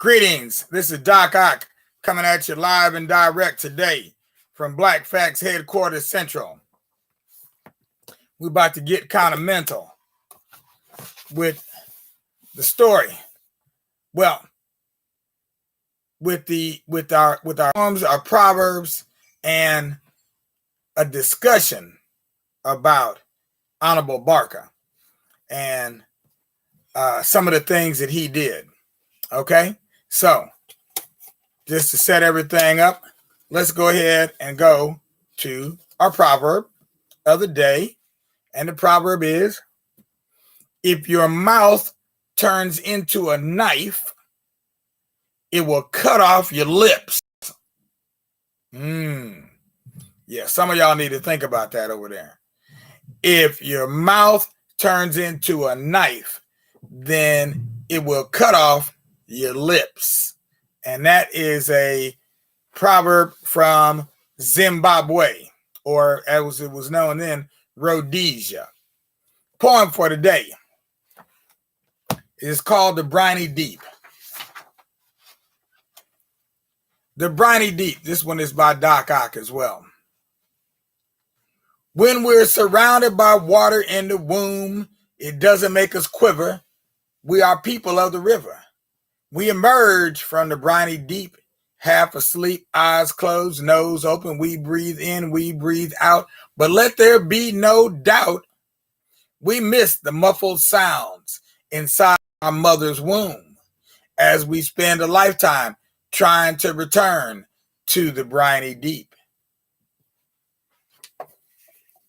Greetings. This is Doc Ock coming at you live and direct today from Black Facts Headquarters Central. We're about to get kind of mental with the story. Well, with our poems, our proverbs, and a discussion about Hannibal Barca and some of the things that he did. Okay, so just to set everything up, let's go ahead and go to our proverb of the day. And the proverb is, if your mouth turns into a knife, it will cut off your lips. Yeah, some of y'all need to think about that over there. If your mouth turns into a knife, then it will cut off your lips. And that is a proverb from Zimbabwe, or as it was known then, Rhodesia. Poem for today is called The Briny Deep. The Briny Deep. This one is by Doc Ock as well. When we're surrounded by water in the womb, it doesn't make us quiver. We are people of the river. We emerge from the briny deep, half asleep, eyes closed, nose open. We breathe in, we breathe out. But let there be no doubt, we miss the muffled sounds inside our mother's womb as we spend a lifetime trying to return to the briny deep.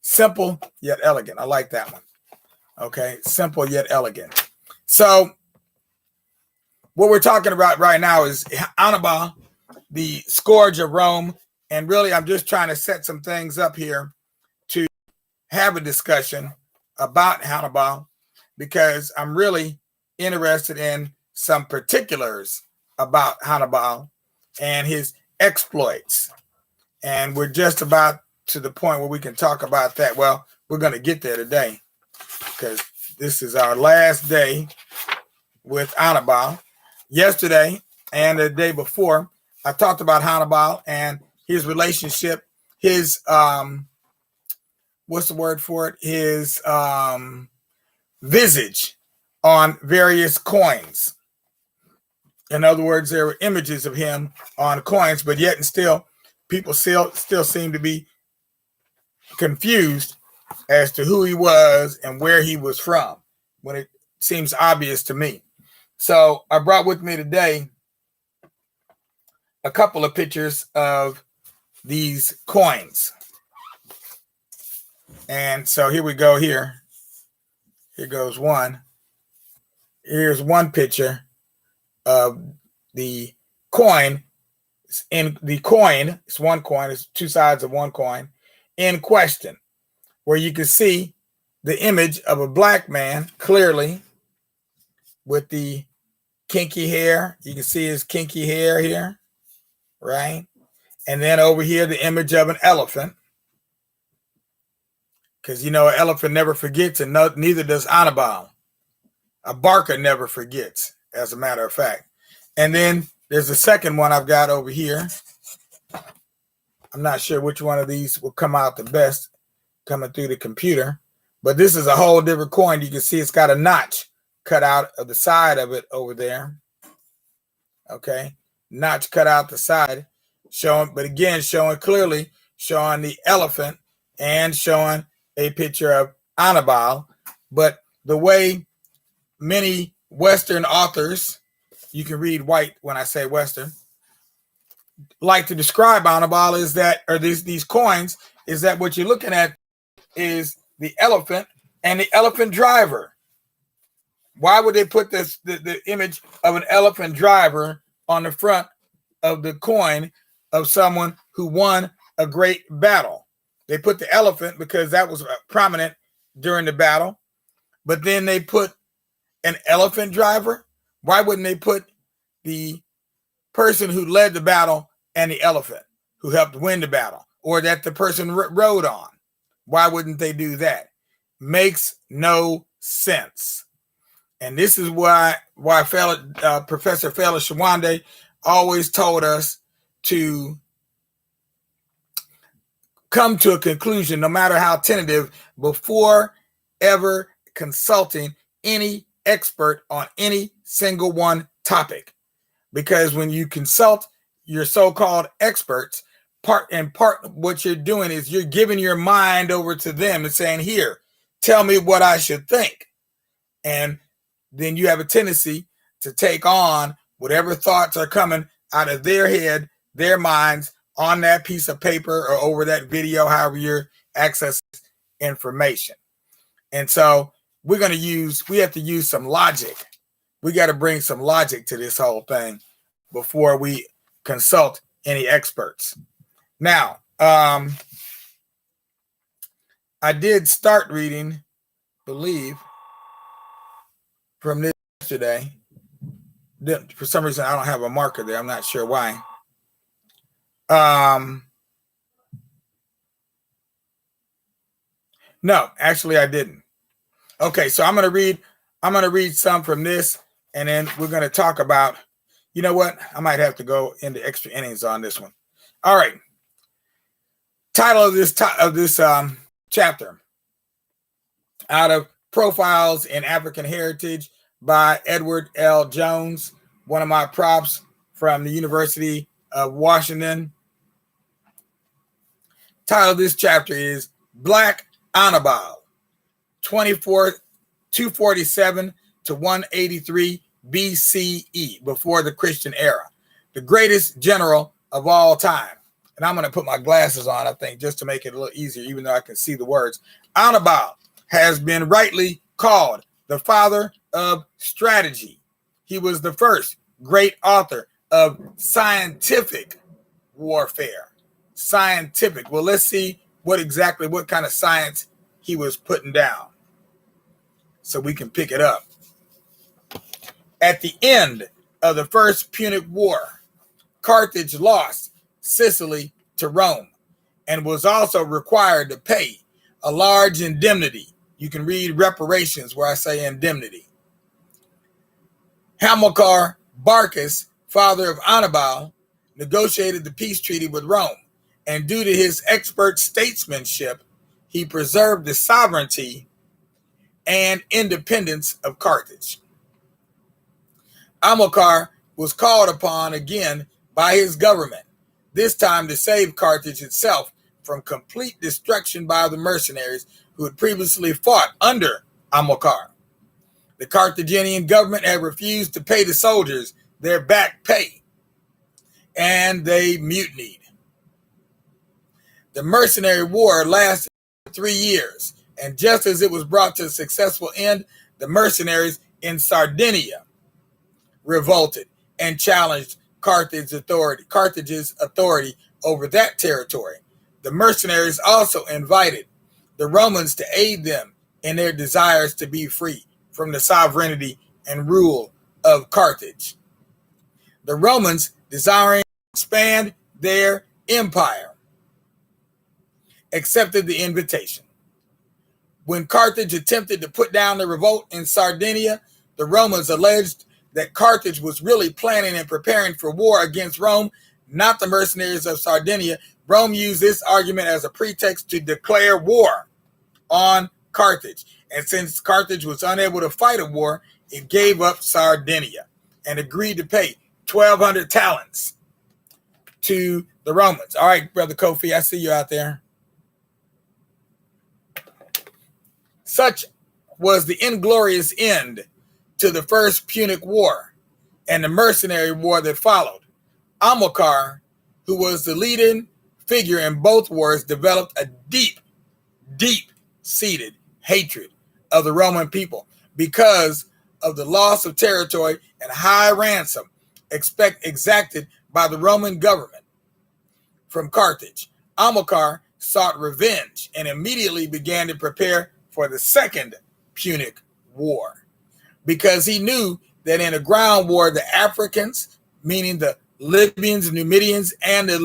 Simple yet elegant. I like that one. Okay, simple yet elegant. So what we're talking about right now is Hannibal, the Scourge of Rome. And really, I'm just trying to set some things up here to have a discussion about Hannibal, because I'm really interested in some particulars about Hannibal and his exploits. And we're just about to the point where we can talk about that. Well, we're going to get there today, because this is our last day with Hannibal. Yesterday and the day before, I talked about Hannibal and his relationship, his what's the word for it? His visage on various coins. In other words, there were images of him on coins, but yet and still, people still seem to be confused as to who he was and where he was from, when it seems obvious to me. So I brought with me today a couple of pictures of these coins. And so here we go here. Here goes one. Here's one picture of the coin. In the coin, it's one coin, it's two sides of one coin in question, where you can see the image of a black man clearly with the kinky hair. You can see his kinky hair here, right? And then over here, the image of an elephant. Because, you know, an elephant never forgets, and neither does Hannibal. A Barca never forgets, as a matter of fact. And then there's a second one I've got over here. I'm not sure which one of these will come out the best coming through the computer. But this is a whole different coin. You can see it's got a notch cut out of the side of it over there. Okay. Notch cut out the side. Showing clearly, showing the elephant and showing a picture of Hannibal. But the way many Western authors, you can read white when I say Western, like to describe Hannibal is that, or these coins, is that what you're looking at is the elephant and the elephant driver. Why would they put the image of an elephant driver on the front of the coin of someone who won a great battle? They put the elephant because that was prominent during the battle, but then they put an elephant driver. Why wouldn't they put the person who led the battle and the elephant who helped win the battle, or that the person rode on? Why wouldn't they do that? Makes no sense. And this is why Professor Fela Shawande always told us to come to a conclusion, no matter how tentative, before ever consulting any expert on any single one topic. Because when you consult your so-called experts, part what you're doing is you're giving your mind over to them and saying, here, tell me what I should think. And then you have a tendency to take on whatever thoughts are coming out of their head, their minds, on that piece of paper or over that video, however you're accessing information. And so we have to use some logic. We got to bring some logic to this whole thing before we consult any experts. Now, I did start reading, believe, from this yesterday. For some reason, I don't have a marker there. I'm not sure why. No, actually I didn't. Okay, so I'm going to read some from this, and then we're going to talk about, you know what? I might have to go into extra innings on this one. All right. Title of this chapter, out of Profiles in African Heritage by Edward L. Jones, one of my props from the University of Washington. Title of this chapter is Black Hannibal, 247 to 183 BCE, before the Christian era, the greatest general of all time. And I'm going to put my glasses on, I think, just to make it a little easier, even though I can see the words. Hannibal has been rightly called the father of strategy. He was the first great author of scientific warfare. Scientific. Well, let's see what kind of science he was putting down so we can pick it up. At the end of the First Punic War, Carthage lost Sicily to Rome and was also required to pay a large indemnity. You can read reparations where I say indemnity. Hamilcar Barcus, father of Hannibal, negotiated the peace treaty with Rome, and due to his expert statesmanship, he preserved the sovereignty and independence of Carthage. Hamilcar was called upon again by his government, this time to save Carthage itself from complete destruction by the mercenaries who had previously fought under Hamilcar. The Carthaginian government had refused to pay the soldiers their back pay, and they mutinied. The mercenary war lasted 3 years, and just as it was brought to a successful end, the mercenaries in Sardinia revolted and challenged Carthage's authority over that territory. The mercenaries also invited the Romans to aid them in their desires to be free from the sovereignty and rule of Carthage. The Romans, desiring to expand their empire, accepted the invitation. When Carthage attempted to put down the revolt in Sardinia, the Romans alleged that Carthage was really planning and preparing for war against Rome, not the mercenaries of Sardinia. Rome used this argument as a pretext to declare war on Carthage. And since Carthage was unable to fight a war, it gave up Sardinia and agreed to pay 1,200 talents to the Romans. All right, Brother Kofi, I see you out there. Such was the inglorious end to the First Punic War and the mercenary war that followed. Hamilcar, who was the leading figure in both wars, developed a deep-seated hatred of the Roman people because of the loss of territory and high ransom exacted by the Roman government from Carthage. Hamilcar sought revenge and immediately began to prepare for the Second Punic War, because he knew that in a ground war, the Africans, meaning the Libyans, Numidians, and the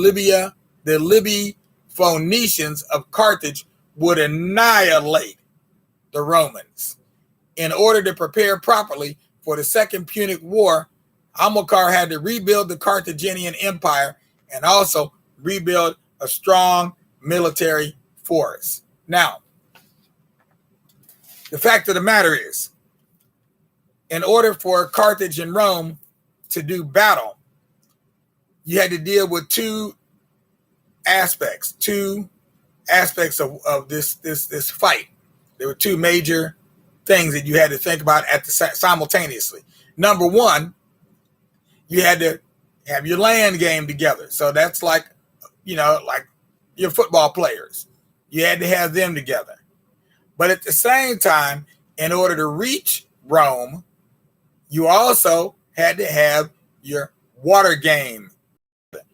Libyphonetians of Carthage, would annihilate the Romans. in order to prepare properly for the Second Punic War, Hamilcar had to rebuild the Carthaginian Empire and also rebuild a strong military force. Now, the fact of the matter is, in order for Carthage and Rome to do battle, you had to deal with two aspects of this fight. There were two major things that you had to think about simultaneously. Number one, you had to have your land game together. So that's like your football players. You had to have them together. But at the same time, in order to reach Rome, you also had to have your water game.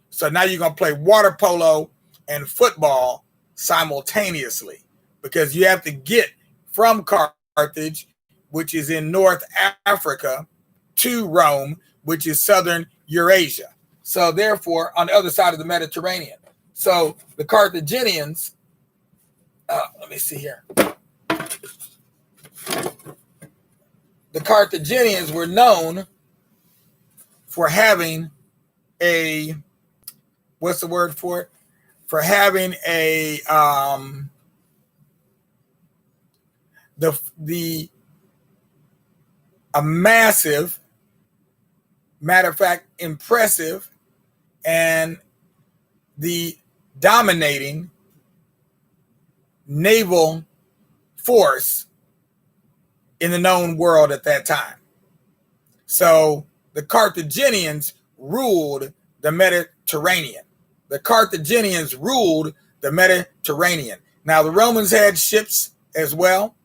So now you're going to play water polo and football simultaneously, because you have to get from Carthage, which is in North Africa, to Rome, which is southern Eurasia. So therefore, on the other side of the Mediterranean. So the Carthaginians, let me see here. The Carthaginians were known for having a, what's the word for it? For having a massive, matter of fact, impressive, and the dominating naval force in the known world at that time. So the Carthaginians ruled the Mediterranean. The Carthaginians ruled the Mediterranean. Now, the Romans had ships as well.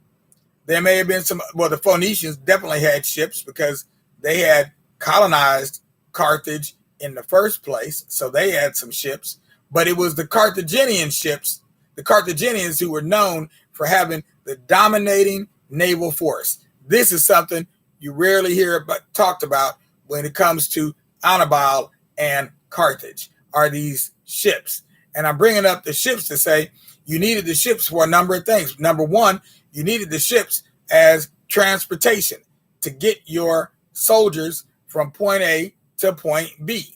There may have been the Phoenicians definitely had ships because they had colonized Carthage in the first place. So they had some ships. But it was the Carthaginian ships, the Carthaginians, who were known for having the dominating naval force. This is something you rarely hear talked about when it comes to Hannibal and Carthage, are these ships. And I'm bringing up the ships to say you needed the ships for a number of things. Number one, you needed the ships as transportation to get your soldiers from point A to point B.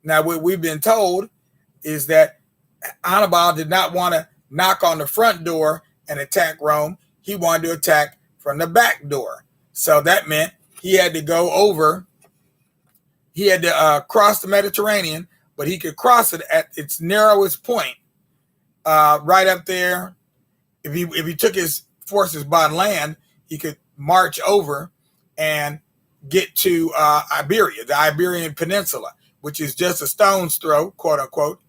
Now, what we've been told is that Hannibal did not want to knock on the front door and attack Rome. He wanted to attack from the back door. So that meant he had to go over, he had to cross the Mediterranean, but he could cross it at its narrowest point, right up there. If he took his forces by land, he could march over and get to Iberia, the Iberian Peninsula, which is just a stone's throw, quote unquote,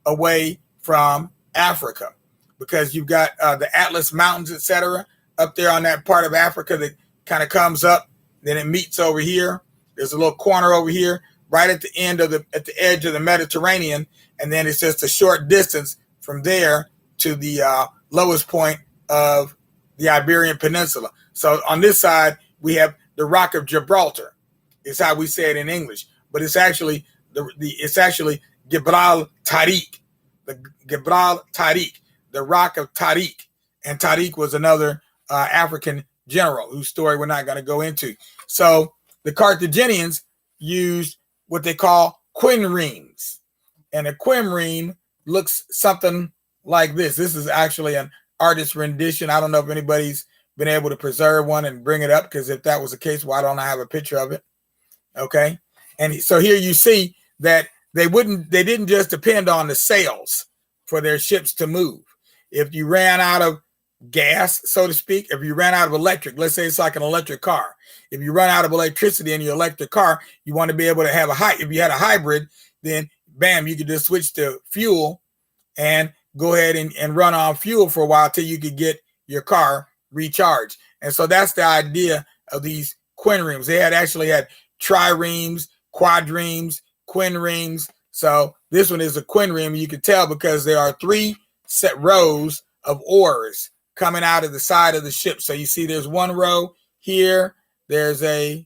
away from Africa, because you've got the Atlas Mountains, etc., up there on that part of Africa that kind of comes up, then it meets over here. There's a little corner over here, right at the end of at the edge of the Mediterranean, and then it's just a short distance from there to the lowest point of the Iberian Peninsula. So on this side, we have the Rock of Gibraltar. It's how we say it in English, but it's actually it's actually Gibral Tariq, the Gibral Tariq, the Rock of Tariq, and Tariq was another African general whose story we're not going to go into. So the Carthaginians used what they call quinremes, and a quinreme looks something like this. This is actually an artist's rendition. I don't know if anybody's been able to preserve one and bring it up, because if that was the case, why don't I have a picture of it? Okay. And so here you see that they didn't just depend on the sails for their ships to move. If you ran out of gas, so to speak, if you ran out of electric, let's say it's like an electric car. If you run out of electricity in your electric car, you want to be able to have if you had a hybrid, then bam, you could just switch to fuel and go ahead and run on fuel for a while till you could get your car recharged. And so that's the idea of these quinremes. They actually had triremes, quadremes, quinremes. So this one is a quinreme. You can tell because there are 3 set rows of oars coming out of the side of the ship. So you see there's one row here. There's oh,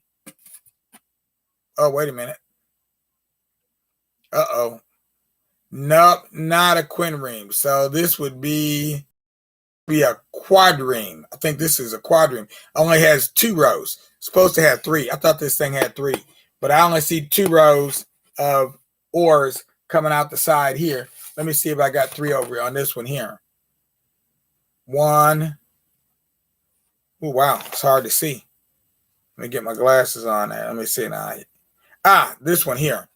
wait a minute. Uh-oh. Nope, not a quinreme. So this would be be a quadrime. I think this is a quadrime. Only has 2 rows. It's supposed to have 3. I thought this thing had 3, but I only see 2 rows of oars coming out the side here. Let me see if I got 3 over on this one here. 1. Oh, wow. It's hard to see. Let me get my glasses on there. Let me see now. This one here.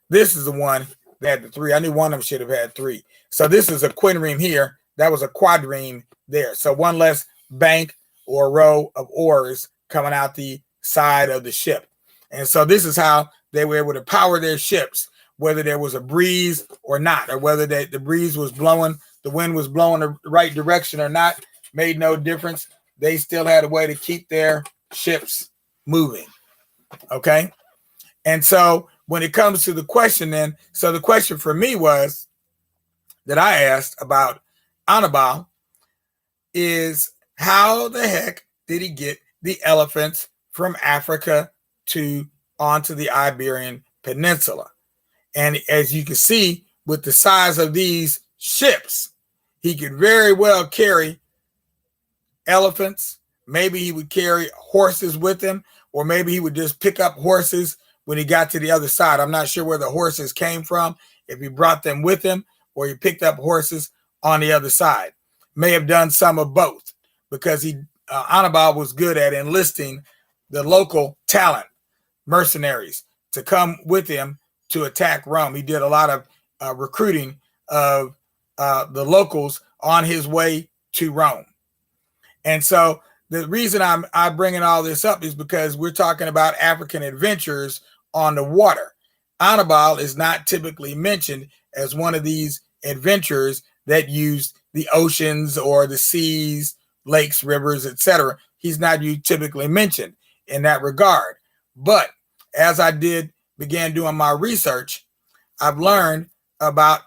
This is the one that had the 3. I knew one of them should have had 3. So this is a quinreme here. That was a quadrime there. So 1 less bank or row of oars coming out the side of the ship. And so this is how they were able to power their ships, whether there was a breeze or not, or whether the breeze was blowing, the wind was blowing the right direction or not, made no difference. They still had a way to keep their ships moving. Okay. And so when it comes to the question then, so the question for me was that I asked about Hannibal is how the heck did he get the elephants from Africa onto the Iberian Peninsula? And as you can see, with the size of these ships, he could very well carry elephants. Maybe he would carry horses with him, or maybe he would just pick up horses when he got to the other side. I'm not sure where the horses came from, if he brought them with him or he picked up horses on the other side. May have done some of both, because Hannibal was good at enlisting the local talent, mercenaries, to come with him to attack Rome. He did a lot of recruiting of the locals on his way to Rome. And so the reason I'm bringing all this up is because we're talking about African adventures on the water. Hannibal is not typically mentioned as one of these adventurers that used the oceans or the seas, lakes, rivers, etc. He's not typically mentioned in that regard. But as I began doing my research, I've learned about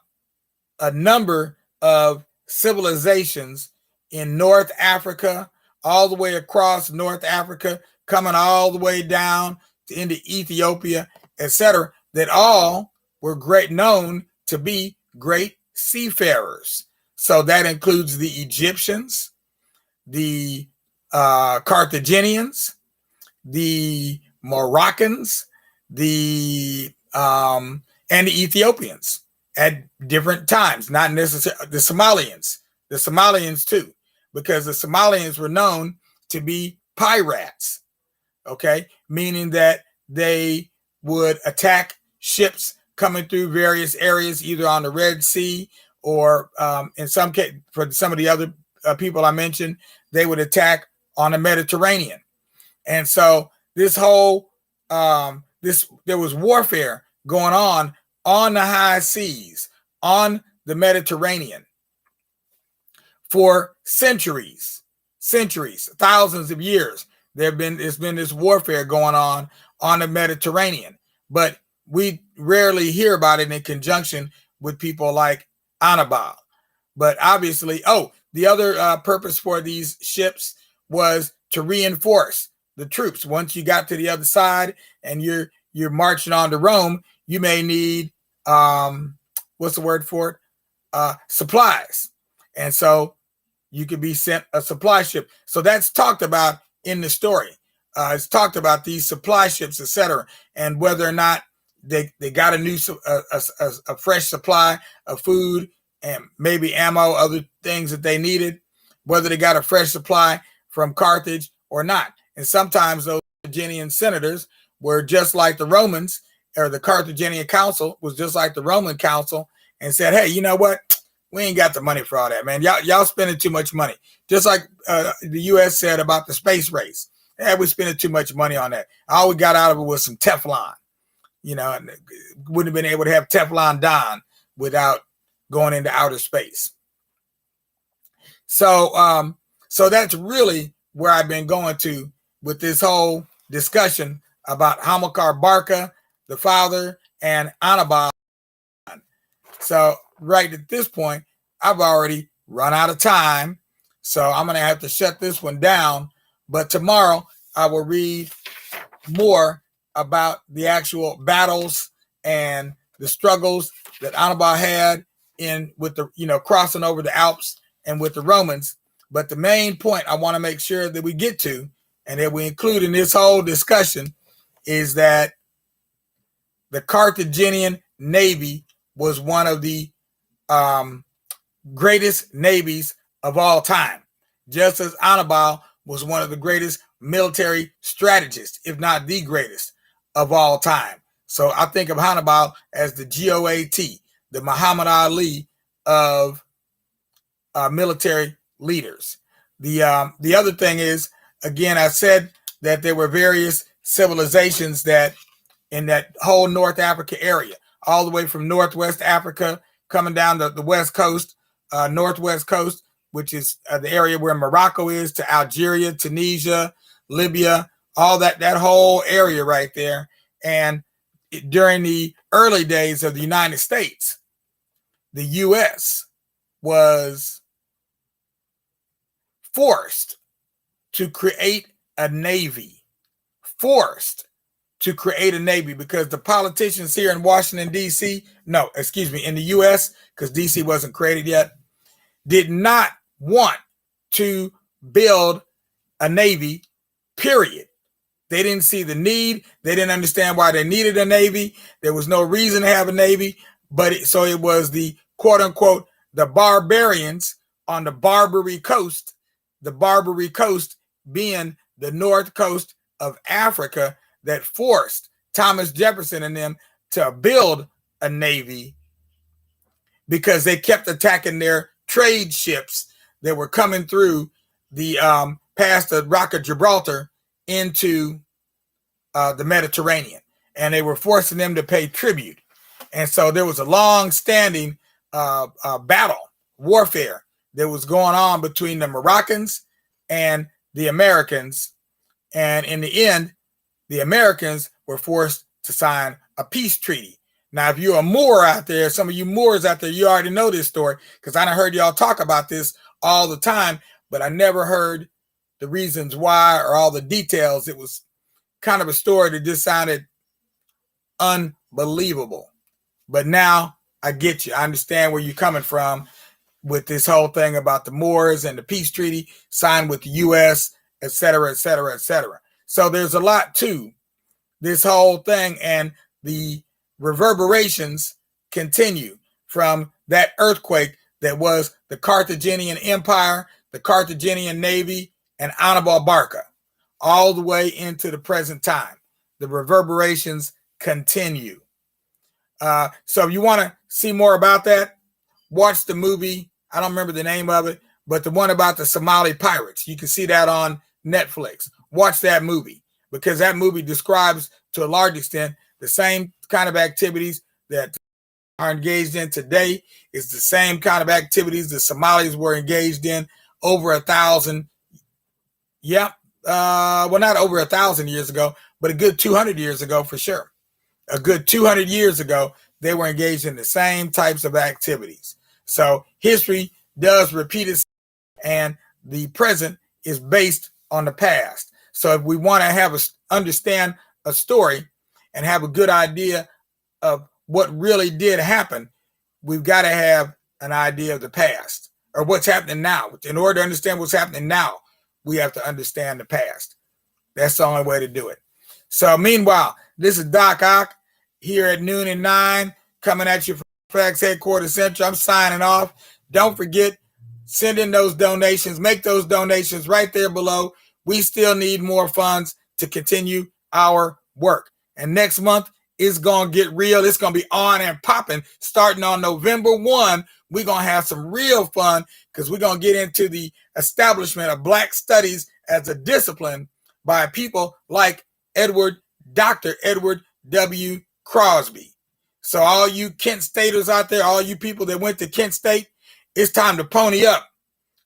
a number of civilizations in North Africa, all the way across North Africa, coming all the way down into Ethiopia, etc., that all were known to be great seafarers. So that includes the Egyptians, the Carthaginians, the Moroccans, and the Ethiopians at different times. Not necessarily the Somalians too, because the Somalians were known to be pirates. Okay, meaning that they would attack ships coming through various areas, either on the Red Sea or in some case, for some of the other people I mentioned, they would attack on the Mediterranean. And so this whole there was warfare going on the high seas, on the Mediterranean for centuries, thousands of years. There's been this warfare going on the Mediterranean, but we rarely hear about it in conjunction with people like Hannibal. But obviously, the other purpose for these ships was to reinforce the troops. Once you got to the other side and you're marching on to Rome, you may need what's the word for it? Supplies. And so you could be sent a supply ship. So that's talked about in the story. It's talked about these supply ships, etc., and whether or not they got a fresh supply of food and maybe ammo, other things that they needed, whether they got a fresh supply from Carthage or not. And sometimes those Carthaginian senators were just like the Romans, or the Carthaginian council was just like the Roman council, and said, hey, you know what? We ain't got the money for all that, man. Y'all spending too much money. Just like the U.S. said about the space race. Yeah, we're spending too much money on that. All we got out of it was some Teflon. And wouldn't have been able to have Teflon Don without going into outer space. So that's really where I've been going to with this whole discussion about Hamilcar Barca, the father, and Hannibal. So right at this point, I've already run out of time. So I'm going to have to shut this one down. But tomorrow I will read more about the actual battles and the struggles that Hannibal had with the, crossing over the Alps and with the Romans But the main point I want to make sure that we get to, and that we include in this whole discussion, is that the Carthaginian navy was one of the greatest navies of all time, just as Hannibal was one of the greatest military strategists, if not the greatest of all time. So I think of Hannibal as the GOAT, the Muhammad Ali of military leaders. The other thing is, again, I said that there were various civilizations that in that whole North Africa area, all the way from Northwest Africa, coming down the West Coast, Northwest Coast, which is the area where Morocco is, to Algeria, Tunisia, Libya, all that whole area right there. And during the early days of the United States, the U.S. was forced to create a navy, because the politicians here in Washington, D.C., in the U.S., because D.C. wasn't created yet, did not want to build a navy, period. They didn't see the need. They didn't understand why they needed a navy. There was no reason to have a navy, so it was the quote unquote, the barbarians on the Barbary Coast, being the north coast of Africa, that forced Thomas Jefferson and them to build a navy, because they kept attacking their trade ships that were coming through the past the Rock of Gibraltar into the Mediterranean, and they were forcing them to pay tribute. And so there was a long-standing warfare that was going on between the Moroccans and the Americans. And in the end, the Americans were forced to sign a peace treaty. Now, if you're a Moor out there, some of you Moors out there, you already know this story, because I done heard y'all talk about this all the time, but I never heard the reasons why or all the details. It was kind of a story that just sounded unbelievable. But now I get you. I understand where you're coming from with this whole thing about the Moors and the peace treaty signed with the U.S., et cetera, et cetera, et cetera. So there's a lot to this whole thing, and the reverberations continue from that earthquake that was the Carthaginian Empire, the Carthaginian Navy, and Hannibal Barca, all the way into the present time. The reverberations continue. So if you want to see more about that, watch the movie. I don't remember the name of it, but the one about the Somali pirates. You can see that on Netflix. Watch that movie, because that movie describes to a large extent the same kind of activities that are engaged in today. It's the same kind of activities the Somalis were engaged in over 1,000. Well, not over 1,000 years ago, but a good 200 years ago for sure. A good 200 years ago, they were engaged in the same types of activities. So history does repeat itself, and the present is based on the past. So if we want to understand a story and have a good idea of what really did happen, we've got to have an idea of the past, or what's happening now. In order to understand what's happening now, we have to understand the past. That's the only way to do it. So meanwhile, this is Doc Ock here at noon and 9, coming at you from Facts Headquarters Central. I'm signing off. Don't forget, send in those donations. Make those donations right there below. We still need more funds to continue our work. And next month is going to get real. It's going to be on and popping. Starting on November 1, we're going to have some real fun, because we're going to get into the establishment of Black studies as a discipline by people like Dr. Edward W. Crosby. So all you Kent Staters out there, all you people that went to Kent State, it's time to pony up.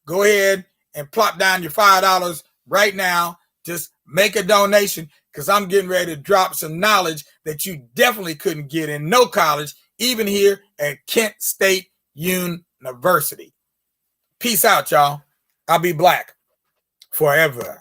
Go ahead and plop down your $5 right now. Just make a donation, because I'm getting ready to drop some knowledge that you definitely couldn't get in no college, even here at Kent State University. Peace out, y'all. I'll be Black forever.